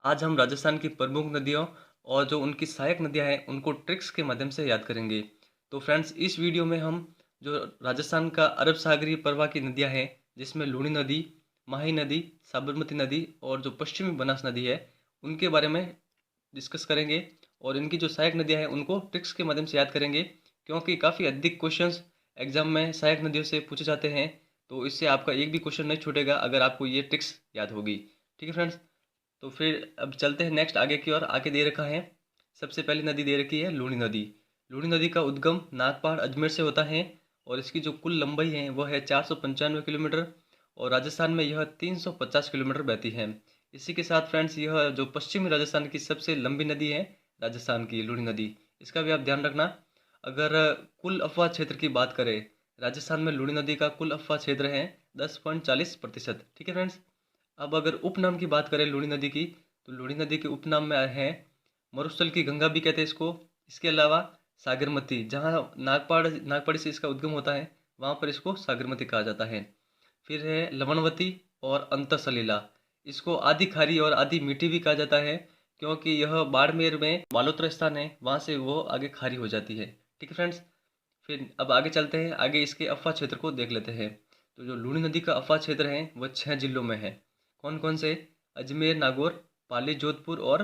आज हम राजस्थान की प्रमुख नदियों और जो उनकी सहायक नदियाँ हैं, उनको ट्रिक्स के माध्यम से याद करेंगे। तो फ्रेंड्स, इस वीडियो में हम जो राजस्थान का अरब सागरीय प्रवाह की नदियाँ हैं, जिसमें लूणी नदी, माही नदी, साबरमती नदी और जो पश्चिमी बनास नदी है, उनके बारे में डिस्कस करेंगे और इनकी जो सहायक नदियाँ हैं, उनको ट्रिक्स के माध्यम से याद करेंगे, क्योंकि काफ़ी अधिक क्वेश्चंस एग्जाम में सहायक नदियों से पूछे जाते हैं। तो इससे आपका एक भी क्वेश्चन नहीं छूटेगा अगर आपको ये ट्रिक्स याद होगी। ठीक है फ्रेंड्स? तो फिर अब चलते हैं नेक्स्ट आगे की ओर। आगे दे रखा है, सबसे पहली नदी दे रखी है लूणी नदी। लूणी नदी का उद्गम नागपाड़ अजमेर से होता है और इसकी जो कुल लंबाई है वह है 495 किलोमीटर और राजस्थान में यह 350 किलोमीटर बहती है। इसी के साथ फ्रेंड्स, यह जो पश्चिमी राजस्थान की सबसे लंबी नदी है, राजस्थान की लूणी नदी, इसका भी आप ध्यान रखना। अगर कुल अफवाह क्षेत्र की बात करें, राजस्थान में लूणी नदी का कुल अफवाह क्षेत्र है 10.40%। ठीक है फ्रेंड्स? अब अगर उपनाम की बात करें लूणी नदी की, तो लूणी नदी के उपनाम में है मरुस्थल की गंगा भी कहते हैं इसको। इसके अलावा सागरमती, जहाँ नागपाड़ी से इसका उद्गम होता है, वहाँ पर इसको सागरमती कहा जाता है। फिर है लवणवती और अंतसलीला। इसको आधी खारी और आधी मीठी भी कहा जाता है, क्योंकि यह बाड़मेर में बालोत्र स्थान है, वहाँ से वो आगे खारी हो जाती है। ठीक है फ्रेंड्स? फिर अब आगे चलते हैं, आगे इसके अफवाह क्षेत्र को देख लेते हैं। तो जो लूणी नदी का अफवाह क्षेत्र है वह 6 जिलों में है। कौन कौन से? अजमेर, नागौर, पाली, जोधपुर और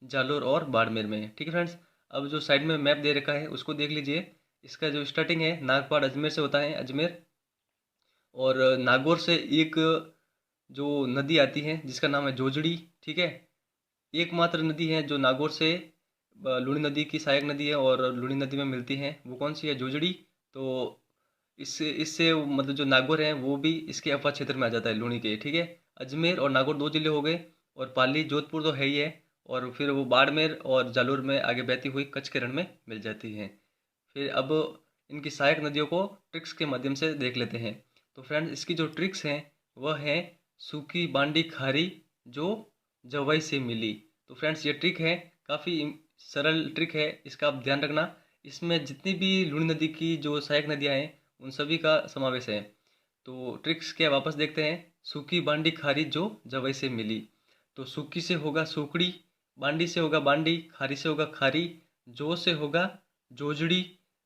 जालोर और बाड़मेर में है। ठीक है फ्रेंड्स? अब जो साइड में मैप दे रखा है उसको देख लीजिए। इसका जो स्टार्टिंग है नागपाड़ अजमेर से होता है, अजमेर। और नागौर से एक जो नदी आती है जिसका नाम है जोजड़ी। ठीक है? एकमात्र नदी है जो नागौर से लूणी नदी की सहायक नदी है और लूणी नदी में मिलती है, वो कौन सी है? जोजड़ी। तो इससे इससे मतलब जो नागौर है वो भी इसके अफवाह क्षेत्र में आ जाता है लूणी के। ठीक है? अजमेर और नागौर 2 जिले हो गए और पाली जोधपुर तो है ही है। और फिर वो बाड़मेर और जालोर में आगे बहती हुई कच्छ के रण में मिल जाती है। फिर अब इनकी सहायक नदियों को ट्रिक्स के माध्यम से देख लेते हैं। तो फ्रेंड्स, इसकी जो ट्रिक्स हैं वह है सूखी बांडी खारी जो जवाई से मिली। तो फ्रेंड्स, ये ट्रिक है, काफ़ी सरल ट्रिक है, इसका आप ध्यान रखना। इसमें जितनी भी लूणी नदी की जो सहायक नदियाँ हैं उन सभी का समावेश है। तो ट्रिक्स क्या, वापस देखते हैं। सूखी बांडी खारी जो जवई से मिली। तो सूखी से होगा सूखड़ी, बांडी से होगा बांडी, खारी से होगा खारी, जो से होगा जोजड़ी।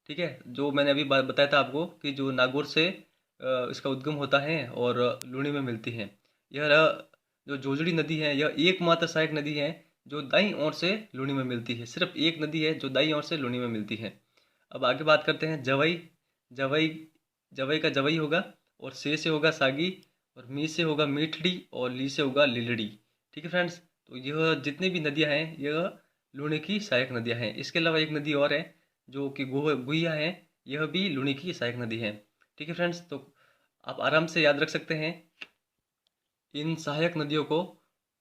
ठीक है? जो मैंने अभी बताया था आपको कि जो नागौर से इसका उद्गम होता है और लूणी में मिलती है। यह जो जोजड़ी नदी है यह एकमात्र सहायक नदी है जो दाईं ओर से लूणी में मिलती है। सिर्फ एक नदी है जो दाईं ओर से लूणी में मिलती है। अब आगे बात करते हैं जवई। जवई जवई का जवई होगा और से होगा सागी और मी से होगा मीठड़ी और ली से होगा लिलड़ी। ठीक है फ्रेंड्स? तो यह जितनी भी नदियां हैं यह लूणी की सहायक नदियां हैं। इसके अलावा एक नदी और है जो कि गुहिया है, यह भी लूणी की सहायक नदी है। ठीक है फ्रेंड्स? तो आप आराम से याद रख सकते हैं इन सहायक नदियों को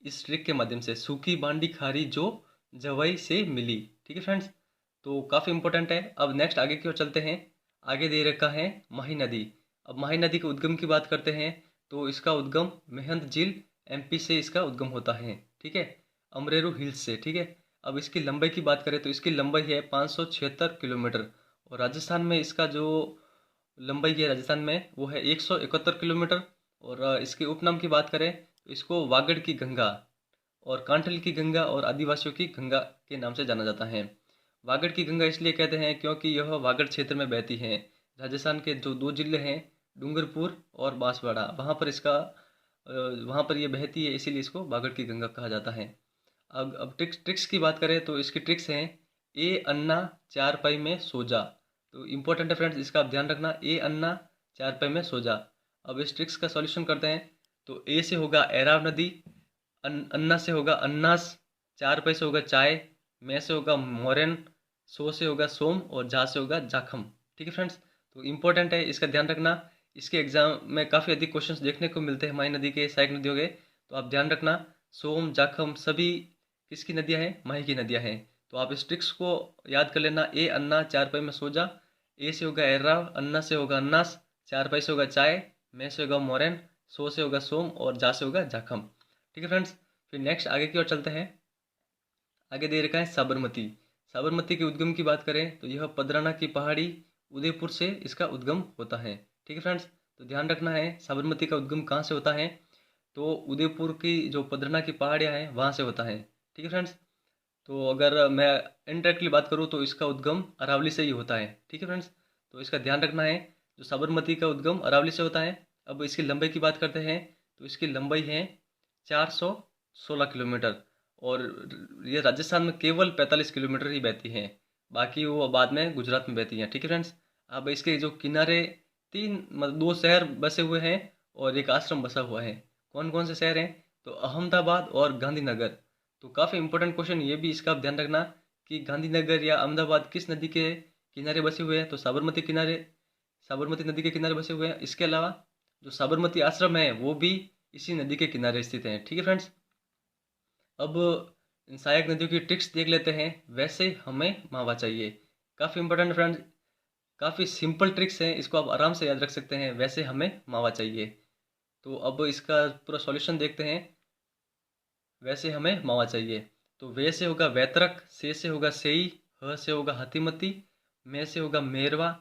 इस ट्रिक के माध्यम से। सूखी बांडी खारी जो जवई से मिली। ठीक है फ्रेंड्स? तो काफ़ी इंपॉर्टेंट है। अब नेक्स्ट आगे की ओर चलते हैं। आगे दे रखा है माही नदी। अब माही नदी के उद्गम की बात करते हैं। तो इसका उद्गम मेहंद झील एमपी से इसका उद्गम होता है। ठीक है? अमरेरू हिल्स से। ठीक है? अब इसकी लंबाई की बात करें तो इसकी लंबाई है 576 किलोमीटर और राजस्थान में इसका जो लंबाई है राजस्थान में वो है 171 किलोमीटर। और इसके उपनाम की बात करें तो इसको वागड़ की गंगा और कांठल की गंगा और आदिवासियों की गंगा के नाम से जाना जाता है। वागड़ की गंगा इसलिए कहते हैं क्योंकि यह वागड़ क्षेत्र में बहती है। राजस्थान के जो 2 जिले हैं, डूंगरपुर और बांसवाड़ा, वहाँ पर यह बहती है, इसीलिए इसको वागड़ की गंगा कहा जाता है। अब ट्रिक्स ट्रिक्स की बात करें तो इसकी ट्रिक्स हैं ए अन्ना चार पाई में सो जा। तो इम्पोर्टेंट है फ्रेंड्स, इसका आप ध्यान रखना। ए अन्ना चार पाई में सो जा। अब इस ट्रिक्स का सॉल्यूशन करते हैं। तो ए से होगा एराव नदी, अन्ना से होगा अन्नास, चार पै से होगा चाय, मैं से होगा मोरन, सो से होगा सोम और जा से होगा जाखम। ठीक है फ्रेंड्स? तो इम्पोर्टेंट है, इसका ध्यान रखना। इसके एग्जाम में काफ़ी अधिक क्वेश्चंस देखने को मिलते हैं माही नदी के, सहायक नदियों के। तो आप ध्यान रखना, सोम जाखम सभी किसकी नदियाँ हैं? माही की नदियाँ हैं। तो आप इस ट्रिक्स को याद कर लेना। ए अन्ना चार पै में सो जा, ए से होगा एर्रा, अन्ना से होगा अन्नास, चार पै से होगा चाय, मैं से होगा मोरन, सो से होगा सोम और जा से होगा जाखम। ठीक है फ्रेंड्स? फिर नेक्स्ट आगे की ओर चलते हैं। आगे दे रखा है साबरमती। साबरमती के उद्गम की बात करें तो यह पदराना की पहाड़ी उदयपुर से इसका उद्गम होता है। ठीक है फ्रेंड्स? तो ध्यान रखना है साबरमती का उद्गम कहाँ से होता है। तो उदयपुर की जो पदरना की पहाड़ियाँ हैं वहाँ से होता है। ठीक है फ्रेंड्स। तो अगर मैं इनडायरेक्टली बात करूँ तो इसका उद्गम अरावली से ही होता है। ठीक है फ्रेंड्स। तो इसका ध्यान रखना है, जो साबरमती का उद्गम अरावली से होता है। अब इसकी लंबाई की बात करते हैं तो इसकी लंबाई है 416 किलोमीटर, और ये राजस्थान में केवल 45 किलोमीटर ही बहती है, बाकी वो बाद में गुजरात में बहती हैं। ठीक है फ्रेंड्स। अब इसके जो किनारे तीन मतलब दो शहर बसे हुए हैं और एक आश्रम बसा हुआ है। कौन कौन से शहर हैं? तो अहमदाबाद और गांधीनगर। तो काफ़ी इंपॉर्टेंट क्वेश्चन ये भी, इसका आप ध्यान रखना कि गांधीनगर या अहमदाबाद किस नदी के किनारे बसे हुए हैं? तो साबरमती नदी के किनारे बसे हुए हैं। इसके अलावा जो साबरमती आश्रम है वो भी इसी नदी के किनारे स्थित है। ठीक है फ्रेंड्स। अब इन सहायक नदियों की ट्रिक्स देख लेते हैं। वैसे हमें मावा चाहिए, काफ़ी इंपॉर्टेंट फ्रेंड्स, काफ़ी सिंपल ट्रिक्स हैं, इसको आप आराम से याद रख सकते हैं। वैसे हमें मावा चाहिए। तो अब इसका पूरा सॉल्यूशन देखते हैं। वैसे हमें मावा चाहिए, तो वे से होगा वैतरक, से होगा सेई, ह से होगा हतिमती, मैं से होगा मेरवा।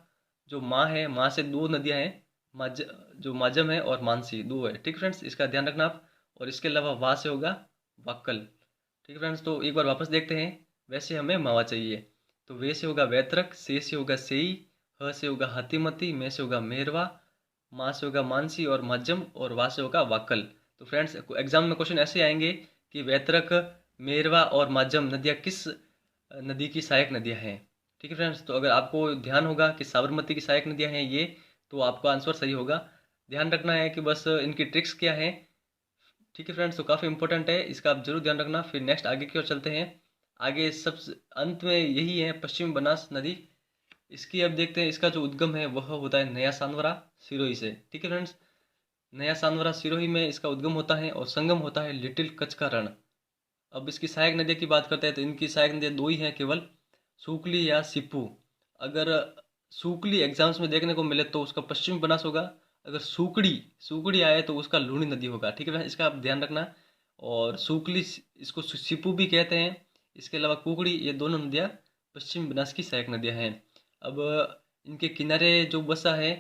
जो माँ है, माँ से दो नदियाँ हैं, माज जो माजम है और मानसी, दो है। ठीक फ्रेंड्स, इसका ध्यान रखना आप। और इसके अलावा वा से होगा वाक्कल। ठीक है फ्रेंड्स। तो एक बार वापस देखते हैं। वैसे हमें मावा चाहिए, तो वे से होगा वैतरक, से होगा सेई, ह से होगा हतिमती, मैं से होगा मेरवा, माँ से होगा मानसी और माजम, और वा से होगा वाक्कल। तो फ्रेंड्स, एग्जाम में क्वेश्चन ऐसे आएंगे कि वैतरक, मेरवा और माजम नदियाँ किस नदी की सहायक नदियाँ हैं। ठीक है फ्रेंड्स। तो अगर आपको ध्यान होगा कि साबरमती की सहायक नदियाँ हैं ये, तो आपका आंसर सही होगा। ध्यान रखना है कि बस इनकी ट्रिक्स क्या है। ठीक है फ्रेंड्स। तो काफ़ी इंपॉर्टेंट है, इसका आप जरूर ध्यान रखना। फिर नेक्स्ट आगे की ओर चलते हैं। आगे सबसे अंत में यही है पश्चिम बनास नदी। इसकी अब देखते हैं, इसका जो उद्गम है वह होता है नया सांवरा सिरोही से। ठीक है फ्रेंड्स। नया सांवरा सिरोही में इसका उद्गम होता है और संगम होता है लिटिल कच्छ का रण। अब इसकी सहायक नदियों की बात करते हैं तो इनकी सहायक नदियाँ दो ही हैं केवल, सूकली या सिप्पू। अगर सूकली एग्जाम्स में देखने को मिले तो उसका पश्चिमी बनास होगा। अगर सूकड़ी सूकड़ी आए तो उसका लूणी नदी होगा। ठीक है, इसका आप ध्यान रखना। और सूकली, इसको सिप्पू भी कहते हैं। इसके अलावा कुकड़ी, ये दोनों नदियाँ पश्चिम बनास की सहायक नदियाँ हैं। अब इनके किनारे जो बसा है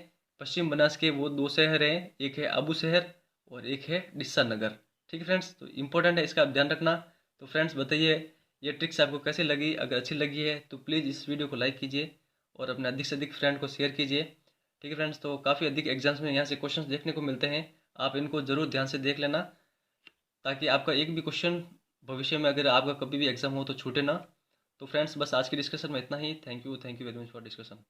पश्चिम बनास के, वो दो शहर हैं, एक है आबू शहर और एक है डिस्सा नगर। ठीक है फ्रेंड्स। तो इंपॉर्टेंट है, इसका आप ध्यान रखना। तो फ्रेंड्स बताइए ये ट्रिक्स आपको कैसे लगी? अगर अच्छी लगी है तो प्लीज़ इस वीडियो को लाइक कीजिए और अपने अधिक से अधिक फ्रेंड को शेयर कीजिए। ठीक है फ्रेंड्स। तो काफ़ी अधिक एग्जाम्स में यहाँ से क्वेश्चंस देखने को मिलते हैं, आप इनको ज़रूर ध्यान से देख लेना, ताकि आपका एक भी क्वेश्चन भविष्य में अगर आपका कभी भी एग्जाम हो तो छूटे ना। तो फ्रेंड्स, बस आज की डिस्कशन में इतना ही। Thank you very much for discussion.